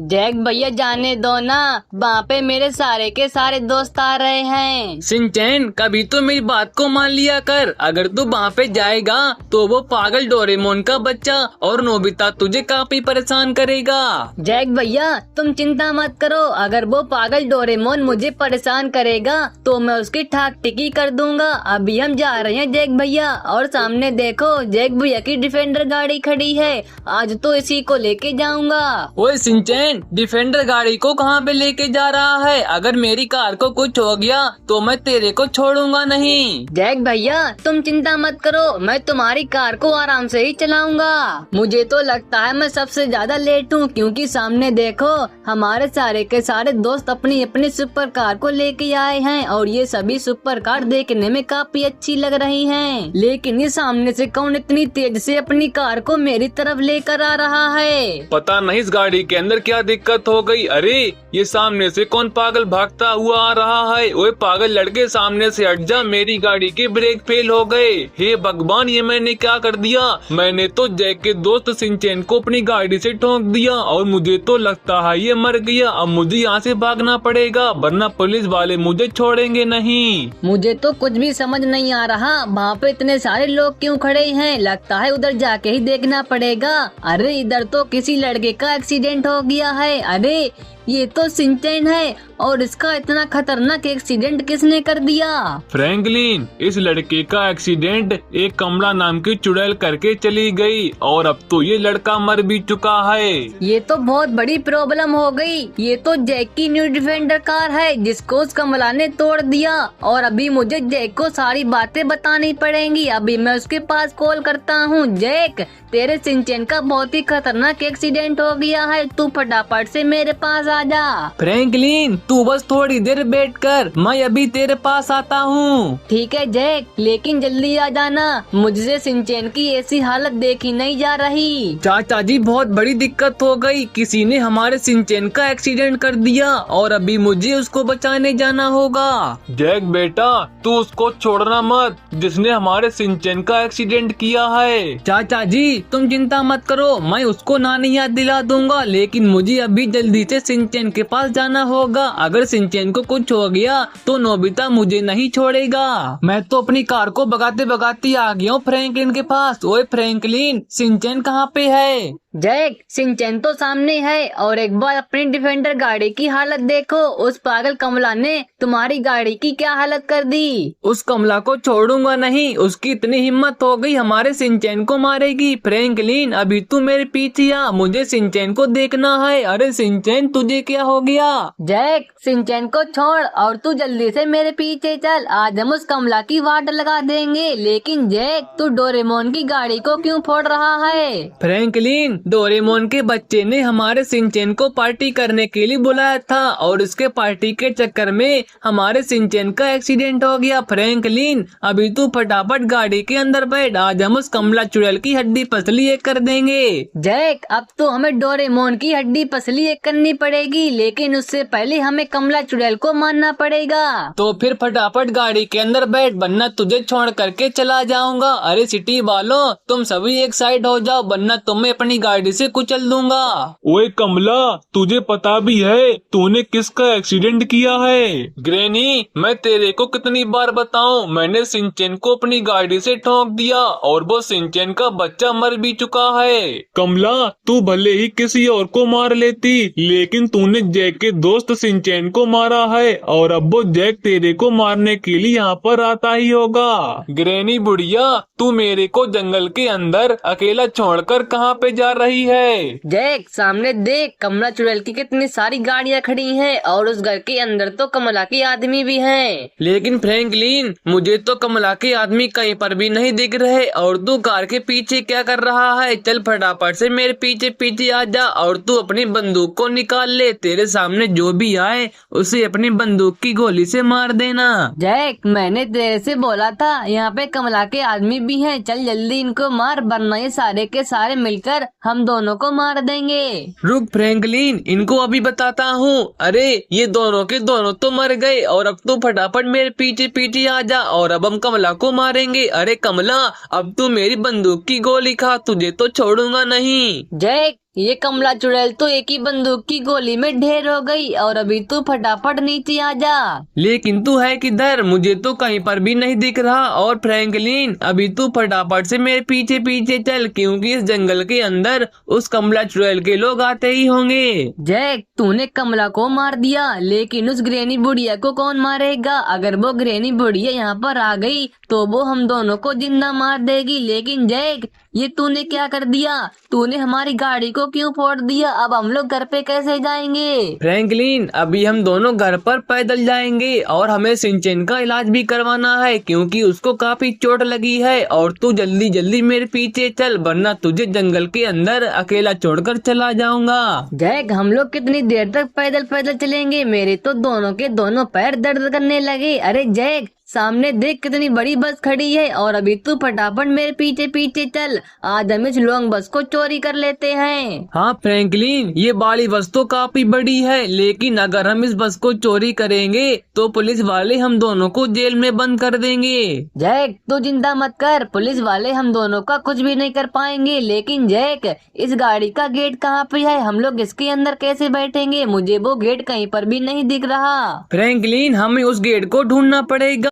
Jack भैया जाने दो ना, वहाँ पे मेरे सारे के सारे दोस्त आ रहे हैं। शिनचैन कभी तो मेरी बात को मान लिया कर। अगर तू वहाँ पे जाएगा तो वो पागल डोरेमोन का बच्चा और नोबिता तुझे काफी परेशान करेगा। जैक भैया तुम चिंता मत करो, अगर वो पागल डोरेमोन मुझे परेशान करेगा तो मैं उसकी ठाक टिकी कर दूंगा। अभी हम जा रहे हैं जैक भैया, और सामने देखो जैक भैया की डिफेंडर गाड़ी खड़ी है, आज तो इसी को लेके जाऊंगा। ओए शिनचैन, डिफेंडर गाड़ी को कहाँ पे लेके जा रहा है? अगर मेरी कार को कुछ हो गया तो मैं तेरे को छोड़ूंगा नहीं। जैक भैया तुम चिंता मत करो, मैं तुम्हारी कार को आराम से ही चलाऊंगा। मुझे तो लगता है मैं सबसे ज्यादा लेट हूँ, क्योंकि सामने देखो हमारे सारे के सारे दोस्त अपनी अपनी सुपर कार को लेके आए हैं, और ये सभी सुपर कार देखने में काफी अच्छी लग रही हैं। लेकिन ये सामने से कौन इतनी तेज से अपनी कार को मेरी तरफ लेकर आ रहा है? पता नहीं इस गाड़ी के अंदर क्या दिक्कत हो गई। अरे ये सामने से कौन पागल भागता हुआ आ रहा है? ओए पागल लड़के सामने से हट जा, मेरी गाड़ी के ब्रेक फेल हो गए। हे भगवान, ये मैंने क्या कर दिया? मैंने तो जैक के दोस्त शिनचैन को अपनी गाड़ी से ठोक दिया और मुझे तो लगता है ये मर गया। अब मुझे यहाँ से भागना पड़ेगा, वरना पुलिस वाले मुझे छोड़ेंगे नहीं। मुझे तो कुछ भी समझ नहीं आ रहा, वहाँ पे इतने सारे लोग क्यों खड़े हैं? लगता है उधर जाके ही देखना पड़ेगा। अरे इधर तो किसी लड़के का एक्सीडेंट हो गया है। अरे ये तो शिनचैन है, और इसका इतना खतरनाक एक्सीडेंट किसने कर दिया? फ्रैंकलिन, इस लड़के का एक्सीडेंट एक कमला नाम की चुड़ैल करके चली गई, और अब तो ये लड़का मर भी चुका है। ये तो बहुत बड़ी प्रॉब्लम हो गई। ये तो जैक की न्यू डिफेंडर कार है जिसको उस कमला ने तोड़ दिया, और अभी मुझे जैक को सारी बातें बतानी पड़ेंगी। अभी मैं उसके पास कॉल करता हूँ। जैक, तेरे शिनचैन का बहुत ही खतरनाक एक्सीडेंट हो गया है, तू फटाफट से मेरे पास आ जा। फ्रैंकलिन तू बस थोड़ी देर वेट कर, मैं अभी तेरे पास आता हूँ। ठीक है जैक, लेकिन जल्दी आ जाना, मुझसे शिनचैन की ऐसी हालत देखी नहीं जा रही। चाचा जी बहुत बड़ी दिक्कत हो गई, किसी ने हमारे शिनचैन का एक्सीडेंट कर दिया और अभी मुझे उसको बचाने जाना होगा। जैक बेटा, तू उसको छोड़ना मत जिसने हमारे शिनचैन का एक्सीडेंट किया है। चाचा जी तुम चिंता मत करो, मैं उसको नानी याद दिला दूंगा, लेकिन मुझे अभी जल्दी से शिनचैन के पास जाना होगा। अगर शिनचैन को कुछ हो गया तो नोबिता मुझे नहीं छोड़ेगा। मैं तो अपनी कार को भगाते भगाते आ गया हूँ फ्रैंकलिन के पास। ओए फ्रैंकलिन, शिनचैन कहाँ पे है? जैक, शिनचैन तो सामने है, और एक बार अपनी डिफेंडर गाड़ी की हालत देखो। उस पागल कमला ने तुम्हारी गाड़ी की क्या हालत कर दी। उस कमला को छोड़ूंगा नहीं, उसकी इतनी हिम्मत हो गई हमारे शिनचैन को मारेगी। फ्रैंकलिन अभी तू मेरे पीछे आ, मुझे शिनचैन को देखना है। अरे शिनचैन तुझे क्या हो गया? जैक, शिनचैन को छोड़ और तू जल्दी से मेरे पीछे चल, आज हम उस कमला की वाट लगा देंगे। लेकिन जैक, तू डोरेमोन की गाड़ी को क्यों फोड़ रहा है? फ्रैंकलिन, डोरेमोन के बच्चे ने हमारे शिनचैन को पार्टी करने के लिए बुलाया था, और उसके पार्टी के चक्कर में हमारे शिनचैन का एक्सीडेंट हो गया। फ्रैंकलिन अभी तू फटाफट गाड़ी के अंदर बैठ, आज हम उस कमला चुड़ैल की हड्डी पसली एक कर देंगे। जैक, अब तो हमें डोरेमोन की हड्डी पसली एक करनी पड़ेगी, लेकिन उससे पहले हमें कमला चुड़ैल को मारना पड़ेगा। तो फिर फटाफट गाड़ी के अंदर बैठ, वरना तुझे छोड़ करके चला जाऊंगा। अरे सिटी वालों, तुम सभी एक साइड हो जाओ, वरना तुम्हें अपनी गाड़ी से कुचल दूंगा। ओए कमला, तुझे पता भी है तूने किसका एक्सीडेंट किया है? ग्रैनी, मैं तेरे को कितनी बार बताऊं, मैंने शिनचैन को अपनी गाड़ी से ठोक दिया और वो शिनचैन का बच्चा मर भी चुका है। कमला, तू भले ही किसी और को मार लेती, लेकिन तूने जैक के दोस्त शिनचैन को मारा है, और अब वो जैक तेरे को मारने के लिए यहाँ पर आता ही होगा। ग्रैनी बुढ़िया, तू मेरे को जंगल के अंदर अकेला छोड़कर कहाँ पे जा रही है? जैक, सामने देख, कमला चुड़ैल की कितनी सारी गाड़ियाँ खड़ी हैं, और उस घर के अंदर तो कमला के आदमी भी हैं। लेकिन फ्रैंकलिन, मुझे तो कमला के आदमी कहीं पर भी नहीं दिख रहे, और तू कार के पीछे क्या कर रहा है? चल फटाफट से मेरे पीछे पीछे आ जा, और तू अपनी बंदूक को निकाल ले। तेरे सामने जो भी आए उसे अपनी बंदूक की गोली से मार देना। जैक, मैंने तेरे से बोला था, यहाँ पे कमला के आदमी भी हैं, चल जल्दी इनको मार, वरना ये सारे के सारे मिलकर हम दोनों को मार देंगे। रुक फ्रैंकलिन, इनको अभी बताता हूँ। अरे ये दोनों के दोनों तो मर गए, और अब तू फटाफट मेरे पीछे पीछे आ जा, और अब हम कमला को मारेंगे। अरे कमला, अब तू मेरी बंदूक की गोली खा, तुझे तो छोड़ूंगा नहीं। जैक, ये कमला चुड़ैल तो एक ही बंदूक की गोली में ढेर हो गई और अभी तू फटाफट नीचे आ जा। लेकिन तू है किधर? मुझे तो कहीं पर भी नहीं दिख रहा। और फ्रैंकलिन, अभी तू फटाफट से मेरे पीछे पीछे चल, क्योंकि इस जंगल के अंदर उस कमला चुड़ैल के लोग आते ही होंगे। जैक, तूने कमला को मार दिया, लेकिन उस ग्रेनी बुढ़िया को कौन मारेगा? अगर वो ग्रेनी बुढ़िया यहाँ पर आ गई तो वो हम दोनों को जिंदा मार देगी। लेकिन जैक, ये तूने क्या कर दिया? तूने हमारी गाड़ी को क्यों फोड़ दिया? अब हम लोग घर पे कैसे जाएंगे? फ्रैंकलिन, अभी हम दोनों घर पर पैदल जाएंगे और हमें सिंचन का इलाज भी करवाना है, क्योंकि उसको काफी चोट लगी है। और तू जल्दी जल्दी मेरे पीछे चल, वरना तुझे जंगल के अंदर अकेला छोड़कर चला जाऊंगा। जैक, हम लोग कितनी देर तक पैदल पैदल चलेंगे? मेरे तो दोनों के दोनों पैर दर्द करने लगे। अरे जैक, सामने देख कितनी बड़ी बस खड़ी है और अभी तू फटाफट मेरे पीछे पीछे चल। आज हम इस लॉन्ग बस को चोरी कर लेते हैं। हाँ फ्रैंकलिन, ये बड़ी बस तो काफी बड़ी है, लेकिन अगर हम इस बस को चोरी करेंगे तो पुलिस वाले हम दोनों को जेल में बंद कर देंगे। जैक, तू चिंता मत कर, पुलिस वाले हम दोनों का कुछ भी नहीं कर पाएंगे। लेकिन जैक, इस गाड़ी का गेट कहाँ पे है? हम लोग इसके अंदर कैसे बैठेंगे? मुझे वो गेट कहीं पर भी नहीं दिख रहा। फ्रैंकलिन, हमें उस गेट को ढूंढना पड़ेगा।